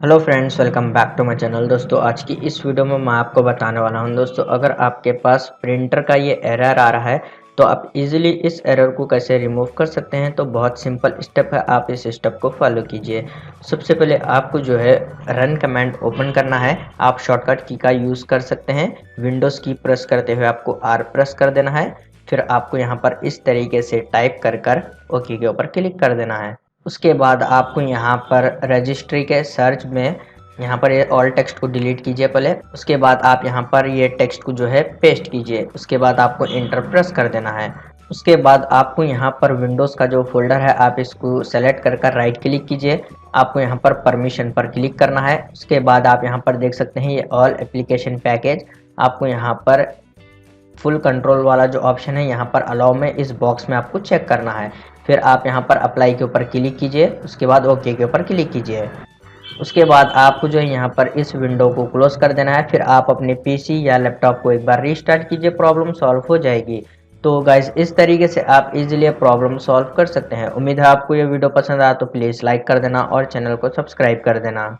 Hello friends, welcome back to my channel. दोस्तों, आज की इस वीडियो में मैं आपको बताने वाला हूं दोस्तों, अगर आपके पास प्रिंटर का ये एरर आ रहा है तो आप इजीली इस एरर को कैसे रिमूव कर सकते हैं। तो बहुत सिंपल स्टेप है, आप इस स्टेप को फॉलो कीजिए। सबसे पहले आपको जो है रन कमांड ओपन करना है। आप शॉर्टकट की का यूज़ कर सकते हैं। विंडोज़ की प्रेस करते हुए आपको आर प्रेस कर देना है। फिर आपको यहाँ पर इस तरीके से टाइप कर कर ओके के ऊपर क्लिक कर देना है। उसके बाद आपको यहाँ पर रजिस्ट्री के सर्च में यहाँ पर ये ऑल टेक्स्ट को डिलीट कीजिए पहले। उसके बाद आप यहाँ पर ये टेक्स्ट को जो है पेस्ट कीजिए। उसके बाद आपको इंटर प्रेस कर देना है। उसके बाद आपको यहाँ पर विंडोज़ का जो फोल्डर है आप इसको सेलेक्ट कर कर राइट क्लिक कीजिए। आपको यहाँ पर परमिशन पर क्लिक करना है। उसके बाद आप यहाँ पर देख सकते हैं ये ऑल एप्लीकेशन पैकेज। आपको यहाँ पर फुल कंट्रोल वाला जो ऑप्शन है यहाँ पर अलाउ में इस बॉक्स में आपको चेक करना है। फिर आप यहाँ पर अप्लाई के ऊपर क्लिक कीजिए। उसके बाद ओके के ऊपर क्लिक कीजिए। उसके बाद आपको जो है यहाँ पर इस विंडो को क्लोज कर देना है। फिर आप अपने पीसी या लैपटॉप को एक बार रीस्टार्ट कीजिए, प्रॉब्लम सॉल्व हो जाएगी। तो गाइज, इस तरीके से आप इजीली प्रॉब्लम सॉल्व कर सकते हैं। उम्मीद है आपको ये वीडियो पसंद आया तो प्लीज़ लाइक कर देना और चैनल को सब्सक्राइब कर देना।